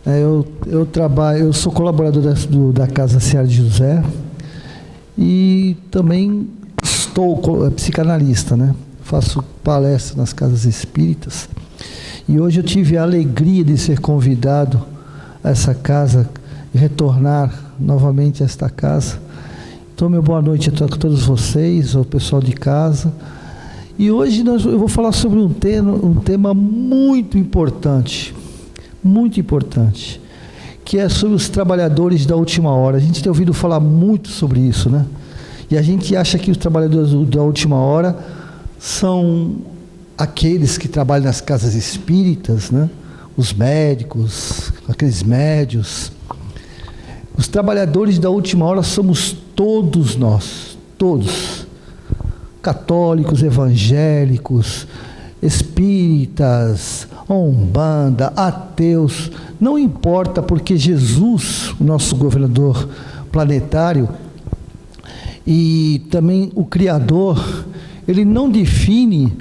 Eu sou colaborador da Casa Seara de José e também estou psicanalista, né? Faço palestra nas casas espíritas e hoje eu tive a alegria de ser convidado a essa casa e retornar novamente a esta casa. Então, meu boa noite a todos vocês, ao pessoal de casa. E hoje eu vou falar sobre um tema muito importante, que é sobre os trabalhadores da última hora. A gente tem ouvido falar muito sobre isso, né? E a gente acha que os trabalhadores da última hora são aqueles que trabalham nas casas espíritas, né? Os médicos, aqueles médios. Os trabalhadores da última hora somos todos nós, todos. Católicos, evangélicos, espíritas, umbanda, ateus, não importa, porque Jesus, o nosso governador planetário, e também o Criador, ele não define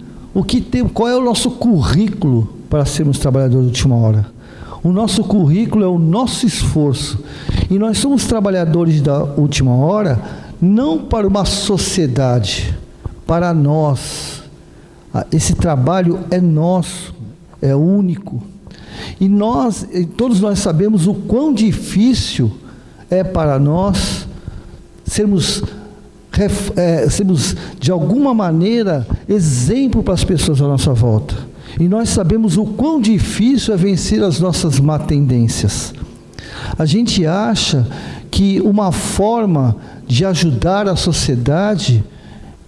qual é o nosso currículo para sermos trabalhadores de última hora. O nosso currículo é o nosso esforço, e nós somos trabalhadores da última hora, não para uma sociedade, para nós. Esse trabalho é nosso, é único, e todos nós sabemos o quão difícil é para nós sermos de alguma maneira exemplo para as pessoas à nossa volta, e nós sabemos o quão difícil é vencer as nossas má tendências. A gente acha que uma forma de ajudar a sociedade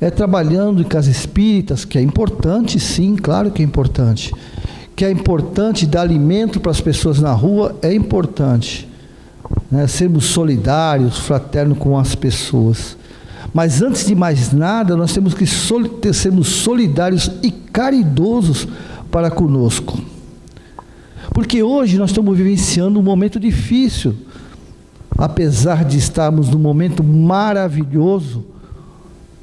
é trabalhando em casas espíritas, que é importante, sim, claro que é importante. Que é importante dar alimento para as pessoas na rua, é importante, né? Sermos solidários, fraternos com as pessoas. Mas antes de mais nada, nós temos que sermos solidários e caridosos para conosco. Porque hoje nós estamos vivenciando um momento difícil, apesar de estarmos num momento maravilhoso,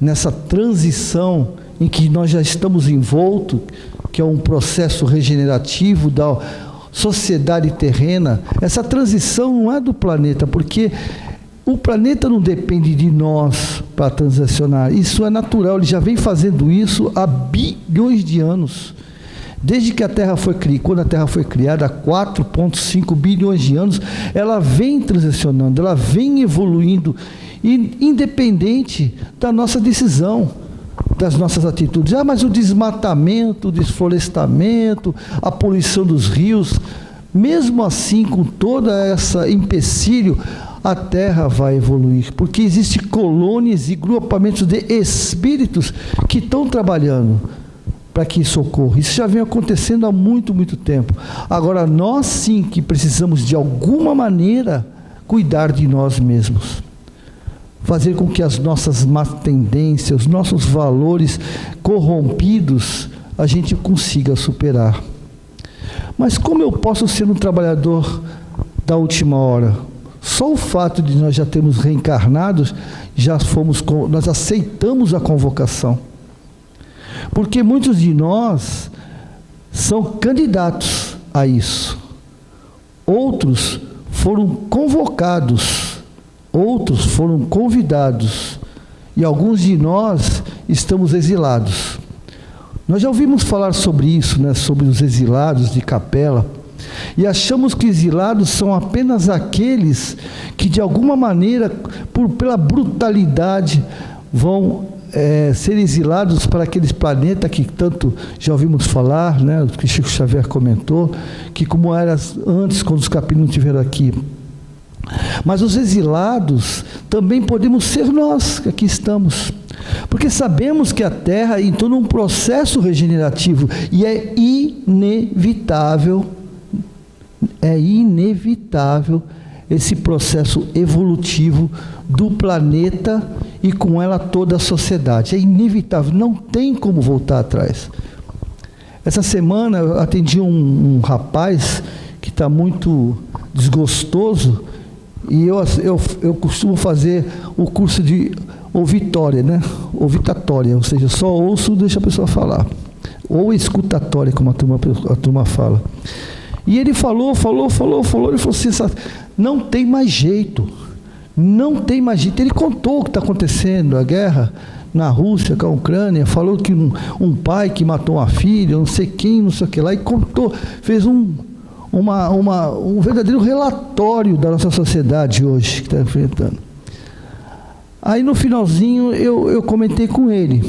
nessa transição em que nós já estamos envoltos, que é um processo regenerativo da sociedade terrena. Essa transição não é do planeta, porque o planeta não depende de nós para transicionar, isso é natural, ele já vem fazendo isso há bilhões de anos. Desde que quando a Terra foi criada, há 4,5 bilhões de anos, ela vem transicionando, ela vem evoluindo, independente da nossa decisão, das nossas atitudes. Mas o desmatamento, o desflorestamento, a poluição dos rios, mesmo assim, com toda essa empecilho, a Terra vai evoluir, porque existem colônias e grupamentos de espíritos que estão trabalhando para que isso ocorra. Isso já vem acontecendo há muito, muito tempo. Agora, nós sim que precisamos de alguma maneira cuidar de nós mesmos, fazer com que as nossas más tendências, os nossos valores corrompidos, a gente consiga superar. Mas como eu posso ser um trabalhador da última hora? Só o fato de nós já termos reencarnados, nós aceitamos a convocação. Porque muitos de nós são candidatos a isso. Outros foram convocados, outros foram convidados, e alguns de nós estamos exilados. Nós já ouvimos falar sobre isso, né? Sobre os exilados de capela, e achamos que exilados são apenas aqueles que de alguma maneira, pela brutalidade, vão ser exilados para aqueles planetas que tanto já ouvimos falar, né? O que Chico Xavier comentou, que como era antes, quando os capinos não estiveram aqui. Mas os exilados também podemos ser nós, que aqui estamos, porque sabemos que a Terra entrou num processo regenerativo, e é inevitável esse processo evolutivo do planeta e com ela toda a sociedade. É inevitável, não tem como voltar atrás. Essa semana eu atendi um rapaz que está muito desgostoso, e eu costumo fazer o curso de ouvitória, né? Ouvitatória, ou seja, só ouço, deixa a pessoa falar, ou escutatória, como a turma fala. E ele falou, ele falou assim, não tem mais jeito, não tem mais jeito. Ele contou o que está acontecendo, a guerra na Rússia, com a Ucrânia, falou que um pai que matou uma filha, não sei quem, não sei o que lá, e contou, fez um verdadeiro relatório da nossa sociedade hoje, que está enfrentando. Aí no finalzinho eu comentei com ele,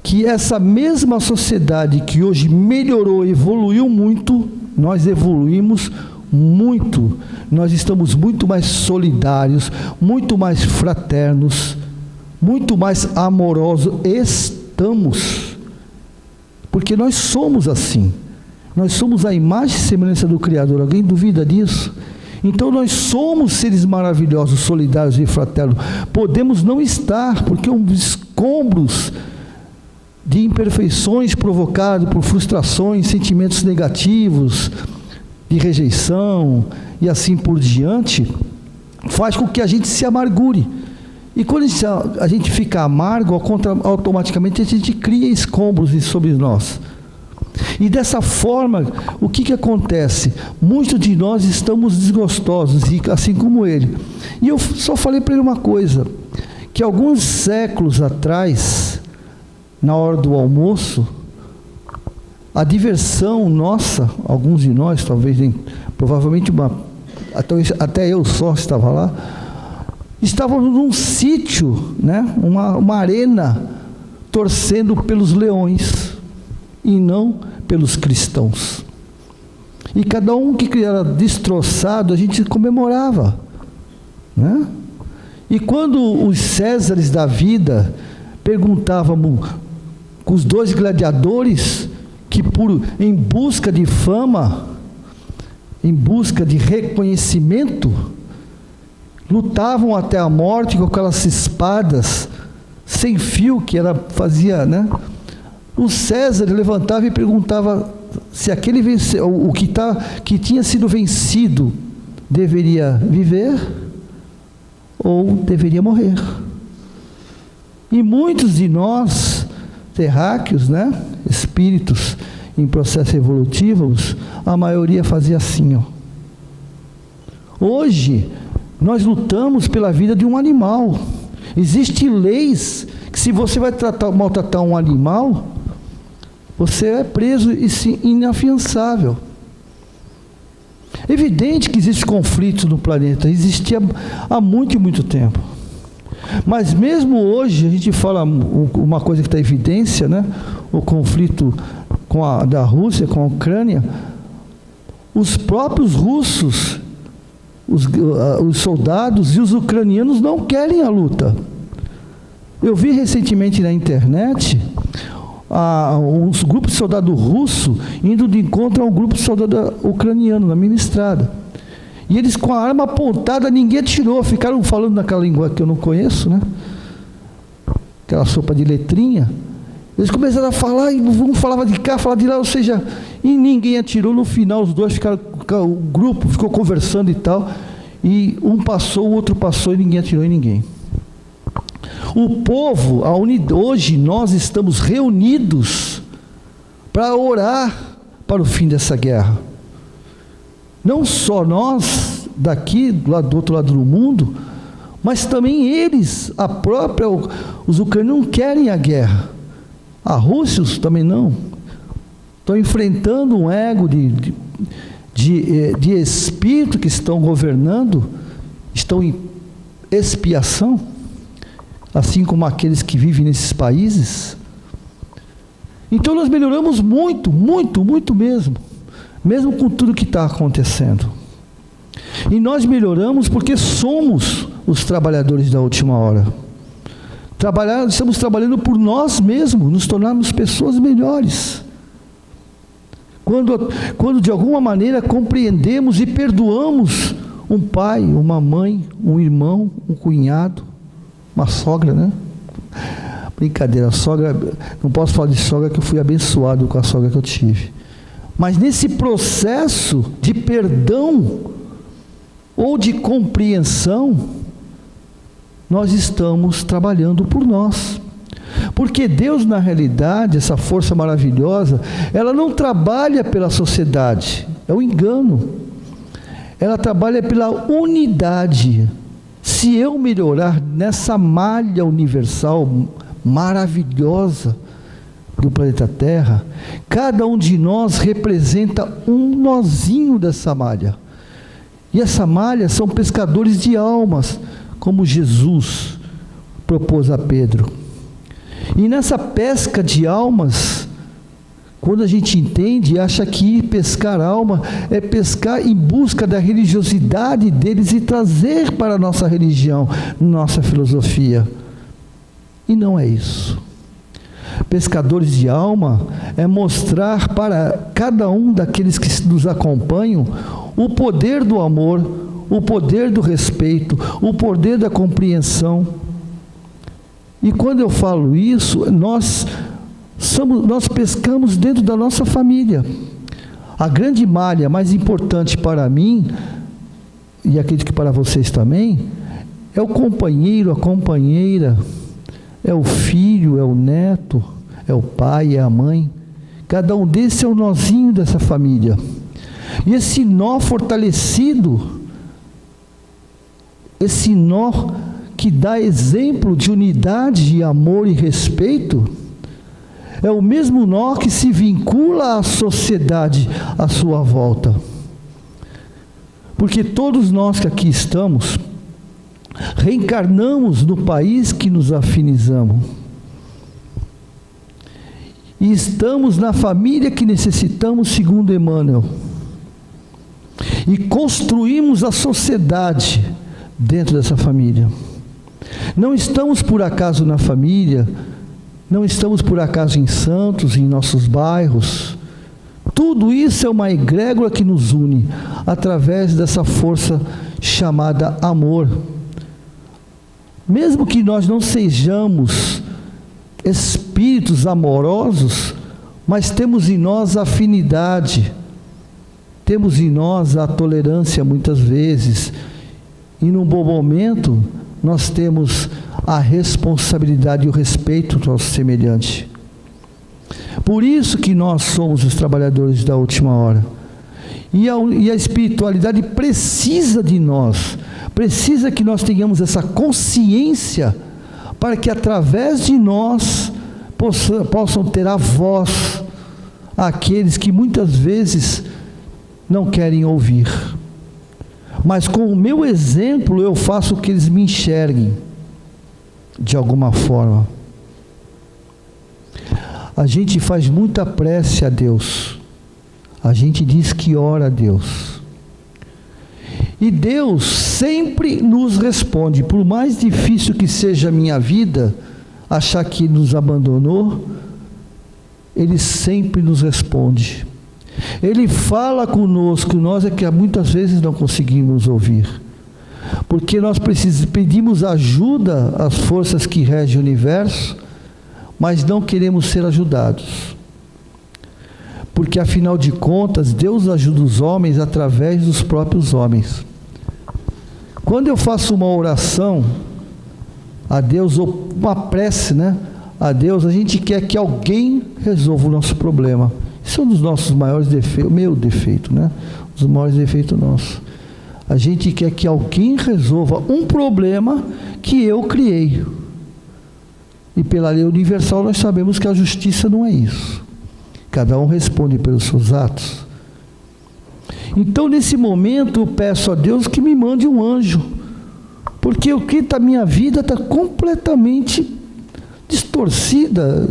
que essa mesma sociedade que hoje melhorou, evoluiu muito, nós evoluímos muito, nós estamos muito mais solidários, muito mais fraternos, muito mais amorosos, estamos, porque nós somos assim, nós somos a imagem e semelhança do Criador. Alguém duvida disso? Então nós somos seres maravilhosos, solidários e fraternos. Podemos não estar, porque os escombros de imperfeições provocados por frustrações, sentimentos negativos, de rejeição e assim por diante, faz com que a gente se amargure. E quando a gente fica amargo, automaticamente a gente cria escombros sobre nós. E dessa forma, o que acontece? Muitos de nós estamos desgostosos, assim como ele. E eu só falei para ele uma coisa, que alguns séculos atrás, na hora do almoço, a diversão nossa, alguns de nós, talvez, provavelmente até eu só estava lá, estávamos num sítio, né? uma arena, torcendo pelos leões, e não pelos cristãos. E cada um que era destroçado, a gente comemorava, né? E quando os Césares da vida perguntavam com os dois gladiadores, que em busca de fama, em busca de reconhecimento, lutavam até a morte com aquelas espadas sem fio que fazia, né? O César levantava e perguntava se aquele o que tinha sido vencido deveria viver ou deveria morrer. E muitos de nós, terráqueos, né, espíritos em processo evolutivos, a maioria fazia assim, ó. Hoje nós lutamos pela vida de um animal. Existem leis que, se você vai maltratar um animal, você é preso e inafiançável. Evidente que existem conflitos no planeta, existia há muito e muito tempo. Mas mesmo hoje, a gente fala uma coisa que está em evidência, né? O conflito da Rússia com a Ucrânia. Os próprios russos, os soldados e os ucranianos não querem a luta. Eu vi recentemente na internet uns grupos de soldado russo indo de encontro a um grupo de soldado ucraniano na mesma estrada. E eles com a arma apontada, ninguém atirou, ficaram falando naquela língua que eu não conheço, né? Aquela sopa de letrinha. Eles começaram a falar, e um falava de cá, falava de lá, ou seja, e ninguém atirou. No final os dois ficaram, o grupo ficou conversando e tal, e um passou, o outro passou, e ninguém atirou em ninguém. O povo, hoje nós estamos reunidos para orar para o fim dessa guerra. Não só nós, daqui, do outro lado do mundo, mas também eles, os ucranianos não querem a guerra. A Rússia também não. Estão enfrentando um ego de espírito que estão governando, estão em expiação, assim como aqueles que vivem nesses países. Então nós melhoramos muito, muito, muito mesmo com tudo que está acontecendo. E nós melhoramos porque somos os trabalhadores da última hora. Estamos trabalhando por nós mesmos, nos tornarmos pessoas melhores. Quando de alguma maneira compreendemos e perdoamos um pai, uma mãe, um irmão, um cunhado, uma sogra, né? Brincadeira, sogra, não posso falar de sogra, que eu fui abençoado com a sogra que eu tive. Mas nesse processo de perdão ou de compreensão, nós estamos trabalhando por nós. Porque Deus, na realidade, essa força maravilhosa, ela não trabalha pela sociedade, é o engano. Ela trabalha pela unidade. Se eu melhorar nessa malha universal maravilhosa do planeta Terra, cada um de nós representa um nozinho dessa malha. E essa malha são pescadores de almas, como Jesus propôs a Pedro. E nessa pesca de almas, quando a gente entende, acha que pescar alma é pescar em busca da religiosidade deles e trazer para a nossa religião, nossa filosofia. E não é isso. Pescadores de alma é mostrar para cada um daqueles que nos acompanham o poder do amor, o poder do respeito, o poder da compreensão. E quando eu falo isso, nós pescamos dentro da nossa família. A grande malha mais importante para mim, e acredito que para vocês também, é o companheiro, a companheira, é o filho, é o neto, é o pai, é a mãe. Cada um desses é um nozinho dessa família. E esse nó fortalecido, esse nó que dá exemplo de unidade, de amor e respeito, é o mesmo nó que se vincula à sociedade à sua volta. Porque todos nós que aqui estamos, reencarnamos no país que nos afinizamos. E estamos na família que necessitamos, segundo Emmanuel. E construímos a sociedade dentro dessa família. Não estamos por acaso na família, não estamos por acaso em Santos, em nossos bairros. Tudo isso é uma egrégora que nos une, através dessa força chamada amor. Mesmo que nós não sejamos espíritos amorosos, mas temos em nós a afinidade, temos em nós a tolerância muitas vezes, e num bom momento nós temos a responsabilidade e o respeito ao nosso semelhante. Por isso que nós somos os trabalhadores da última hora. E a espiritualidade precisa de nós, precisa que nós tenhamos essa consciência, para que através de nós possam ter a voz aqueles que muitas vezes não querem ouvir. Mas com o meu exemplo eu faço que eles me enxerguem de alguma forma. A gente faz muita prece a Deus. A gente diz que ora a Deus. E Deus sempre nos responde. Por mais difícil que seja a minha vida, achar que nos abandonou, Ele sempre nos responde. Ele fala conosco, nós é que muitas vezes não conseguimos ouvir. Porque nós pedimos ajuda às forças que regem o universo, mas não queremos ser ajudados. Porque afinal de contas, Deus ajuda os homens através dos próprios homens. Quando eu faço uma oração a Deus, ou uma prece, a Deus, a gente quer que alguém resolva o nosso problema. Isso é um dos nossos maiores defeitos, meu defeito, Um dos maiores defeitos nossos. A gente quer que alguém resolva um problema que eu criei. E pela lei universal nós sabemos que a justiça não é isso. Cada um responde pelos seus atos. Então nesse momento eu peço a Deus que me mande um anjo. Porque o que a minha vida está completamente distorcida.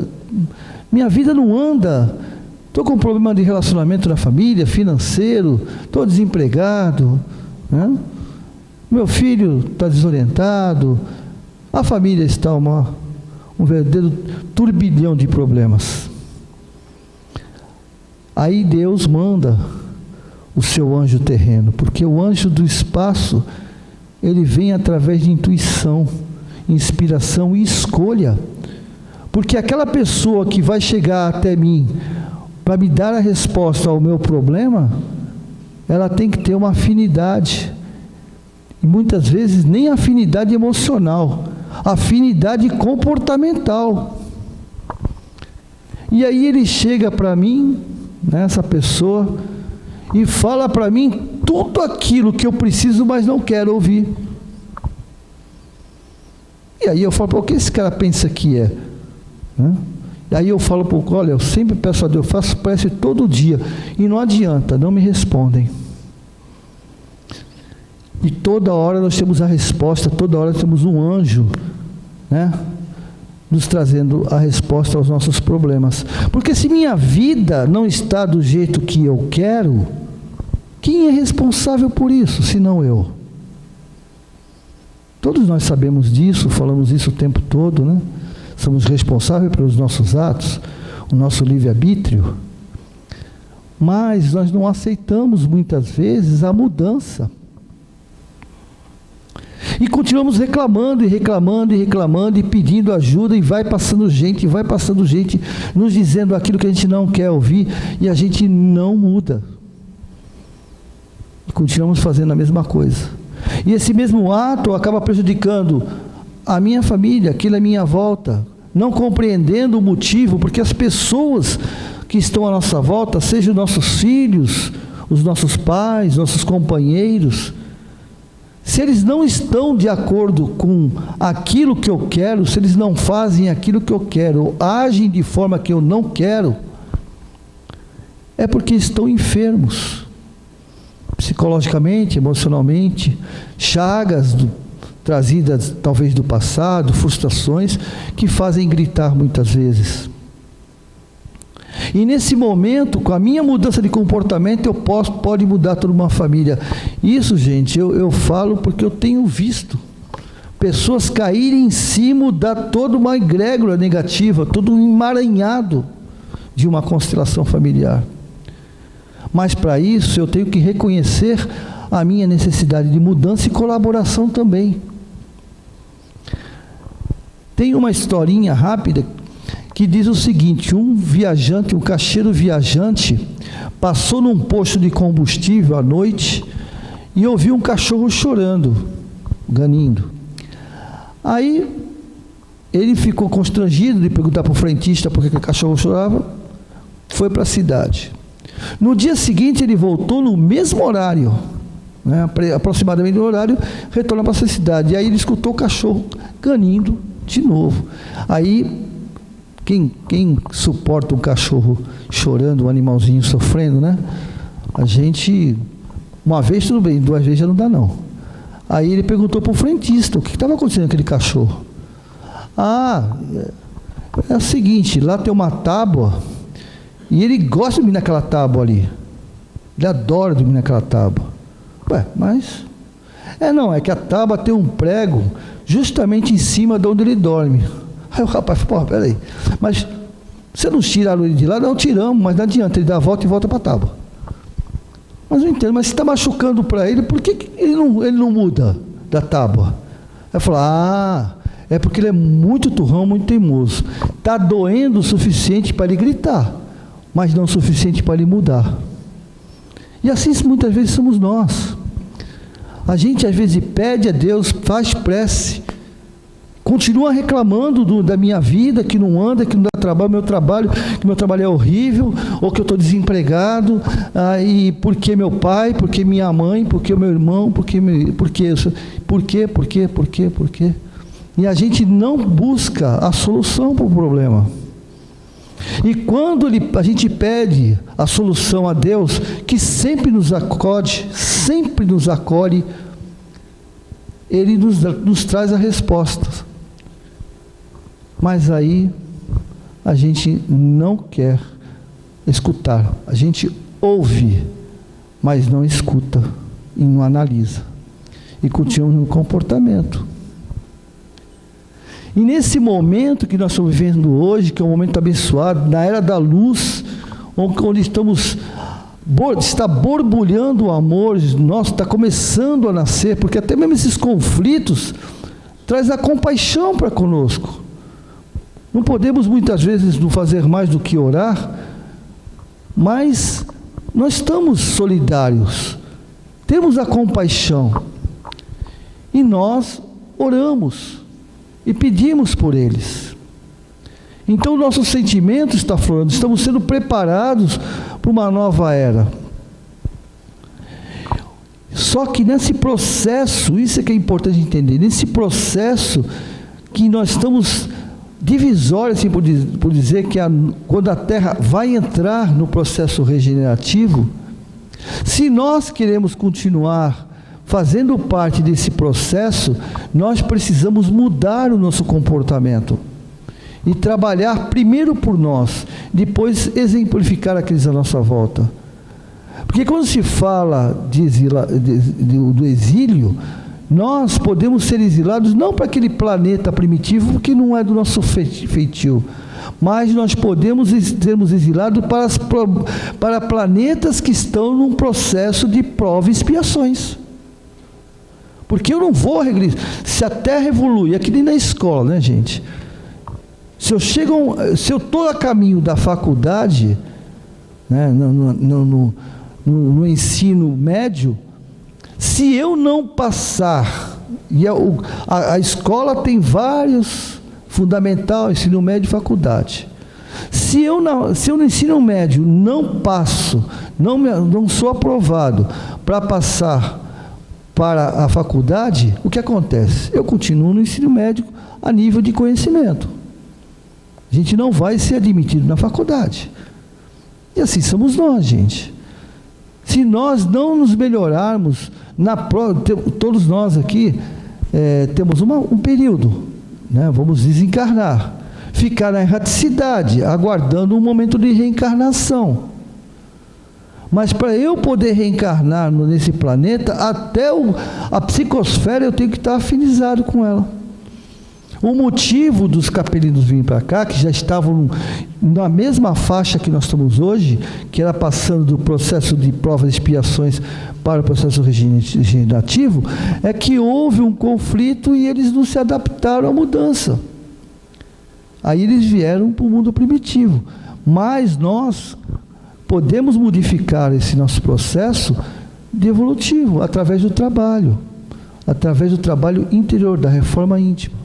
Minha vida não anda. Estou com problema de relacionamento na família, financeiro, estou desempregado, meu filho está desorientado, a família está um verdadeiro turbilhão de problemas. Aí Deus manda o seu anjo terreno, porque o anjo do espaço, ele vem através de intuição, inspiração e escolha. Porque aquela pessoa que vai chegar até mim para me dar a resposta ao meu problema, ela tem que ter uma afinidade. E muitas vezes nem afinidade emocional, afinidade comportamental. E aí ele chega para mim, essa pessoa, e fala para mim tudo aquilo que eu preciso, mas não quero ouvir. E aí eu falo, o que esse cara pensa que é? E aí eu falo, olha, eu sempre peço a Deus, faço prece todo dia, e não adianta, não me respondem. E toda hora nós temos a resposta, toda hora temos um anjo, nos trazendo a resposta aos nossos problemas. Porque se minha vida não está do jeito que eu quero, quem é responsável por isso, se não eu? Todos nós sabemos disso, falamos isso o tempo todo, Somos responsáveis pelos nossos atos, o nosso livre-arbítrio, mas nós não aceitamos muitas vezes a mudança. E continuamos reclamando, e pedindo ajuda, e vai passando gente, nos dizendo aquilo que a gente não quer ouvir, e a gente não muda. E continuamos fazendo a mesma coisa. E esse mesmo ato acaba prejudicando a minha família, aquilo à minha volta, não compreendendo o motivo, porque as pessoas que estão à nossa volta, sejam nossos filhos, os nossos pais, nossos companheiros, se eles não estão de acordo com aquilo que eu quero, se eles não fazem aquilo que eu quero, ou agem de forma que eu não quero, é porque estão enfermos, psicologicamente, emocionalmente, chagas trazidas talvez do passado, frustrações que fazem gritar muitas vezes. E nesse momento, com a minha mudança de comportamento, pode mudar toda uma família. Isso, gente, eu falo porque eu tenho visto pessoas caírem em si, mudar toda uma egrégora negativa, todo um emaranhado de uma constelação familiar. Mas para isso eu tenho que reconhecer a minha necessidade de mudança e colaboração também. Tem uma historinha rápida que diz o seguinte: um caixeiro viajante, passou num posto de combustível à noite e ouviu um cachorro chorando, ganindo. Aí ele ficou constrangido de perguntar para o frentista por que o cachorro chorava, foi para a cidade. No dia seguinte ele voltou no mesmo horário, aproximadamente no horário, retornou para essa cidade, e aí ele escutou o cachorro ganindo de novo. Aí quem suporta um cachorro chorando, um animalzinho sofrendo, A gente, uma vez tudo bem, 2 vezes já não dá não. Aí ele perguntou para o frentista o que estava acontecendo com aquele cachorro. É o seguinte, lá tem uma tábua e ele gosta de dormir naquela tábua ali. Ele adora dormir naquela tábua. Mas é que a tábua tem um prego justamente em cima de onde ele dorme. Aí o rapaz falou, peraí, mas você não tiraram ele de lá? Não, tiramos, mas não adianta, ele dá a volta e volta para a tábua. Mas não entendo, mas se está machucando para ele, por que ele não muda da tábua? Aí falou, é porque ele é muito turrão, muito teimoso. Está doendo o suficiente para ele gritar, mas não o suficiente para ele mudar. E assim muitas vezes somos nós. A gente às vezes pede a Deus, faz prece, continua reclamando da minha vida, que não anda, que não dá trabalho, que meu trabalho é horrível, ou que eu estou desempregado, e por que meu pai, por que minha mãe, por que meu irmão, por quê? E a gente não busca a solução para o problema. E quando a gente pede a solução a Deus, que sempre nos acolhe, Ele nos traz a resposta. Mas aí a gente não quer escutar. A gente ouve, mas não escuta e não analisa. E continua no comportamento. E nesse momento que nós estamos vivendo hoje, que é um momento abençoado, na era da luz, onde está borbulhando o amor nosso, está começando a nascer, porque até mesmo esses conflitos traz a compaixão para conosco. Não podemos muitas vezes não fazer mais do que orar, mas nós estamos solidários, temos a compaixão, e nós oramos e pedimos por eles. Então o nosso sentimento está florando, estamos sendo preparados para uma nova era. Só que nesse processo, isso é que é importante entender, nesse processo que nós estamos divisórios, assim, por dizer que quando a Terra vai entrar no processo regenerativo, se nós queremos continuar fazendo parte desse processo, nós precisamos mudar o nosso comportamento e trabalhar primeiro por nós, depois exemplificar aqueles à nossa volta. Porque quando se fala do exílio, nós podemos ser exilados não para aquele planeta primitivo, que não é do nosso feitio, mas nós podemos sermos exilados para planetas que estão num processo de prova e expiações. Porque eu não vou regressar. Se a Terra evolui, é que nem na escola, né, gente? Se eu estou a caminho da faculdade, né, no ensino médio, se eu não passar, e a escola tem vários, fundamental, ensino médio e faculdade. Se eu no ensino médio não passo, não sou aprovado para passar para a faculdade, o que acontece? Eu continuo no ensino médio a nível de conhecimento. A gente não vai ser admitido na faculdade. E assim somos nós, gente. Se nós não nos melhorarmos, todos nós aqui temos um período, né? Vamos desencarnar, ficar na erraticidade, aguardando um momento de reencarnação. Mas para eu poder reencarnar nesse planeta, até a psicosfera eu tenho que estar afinizado com ela. O motivo dos capelinos virem para cá, que já estavam na mesma faixa que nós estamos hoje, que era passando do processo de provas e expiações para o processo regenerativo, é que houve um conflito e eles não se adaptaram à mudança. Aí eles vieram para o mundo primitivo. Mas nós podemos modificar esse nosso processo de evolutivo através do trabalho interior, da reforma íntima.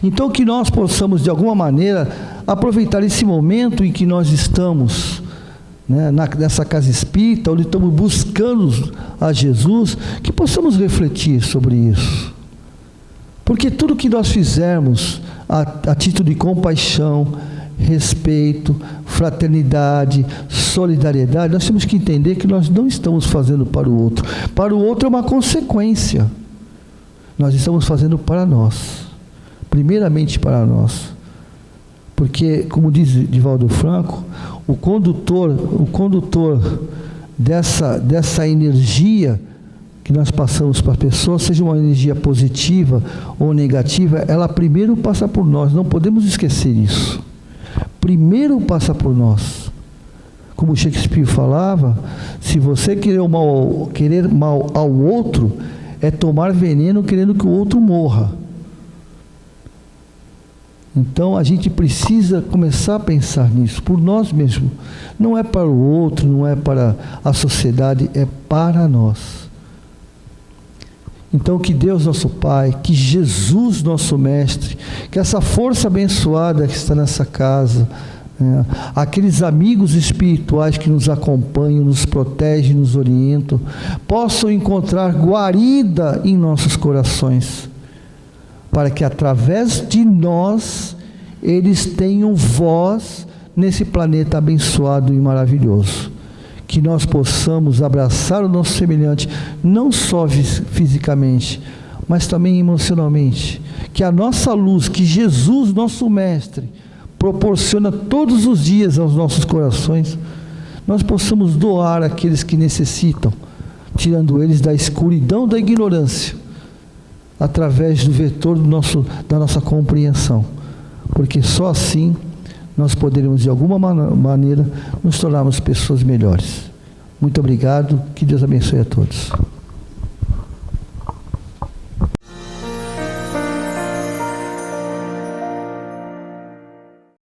Então, que nós possamos, de alguma maneira, aproveitar esse momento em que nós estamos, né, nessa casa espírita, onde estamos buscando a Jesus, que possamos refletir sobre isso. Porque tudo que nós fizermos a título de compaixão, respeito, fraternidade, solidariedade, nós temos que entender que nós não estamos fazendo para o outro. Para o outro é uma consequência. Nós estamos fazendo para nós. Primeiramente para nós. Porque, como diz Divaldo Franco, o condutor dessa energia que nós passamos para a pessoa, seja uma energia positiva ou negativa, ela primeiro passa por nós. Não podemos esquecer isso. Primeiro passa por nós. Como Shakespeare falava, se você querer mal ao outro, é tomar veneno querendo que o outro morra. Então a gente precisa começar a pensar nisso, por nós mesmos. Não é para o outro, não é para a sociedade, é para nós. Então que Deus nosso Pai, que Jesus nosso Mestre, que essa força abençoada que está nessa casa, aqueles amigos espirituais que nos acompanham, nos protegem, nos orientam, possam encontrar guarida em nossos corações, para que através de nós, eles tenham voz nesse planeta abençoado e maravilhoso. Que nós possamos abraçar o nosso semelhante, não só fisicamente, mas também emocionalmente. Que a nossa luz, que Jesus, nosso Mestre, proporciona todos os dias aos nossos corações, nós possamos doar àqueles que necessitam, tirando eles da escuridão da ignorância, através do vetor da nossa compreensão, porque só assim nós poderemos de alguma maneira nos tornarmos pessoas melhores. Muito obrigado, que Deus abençoe a todos.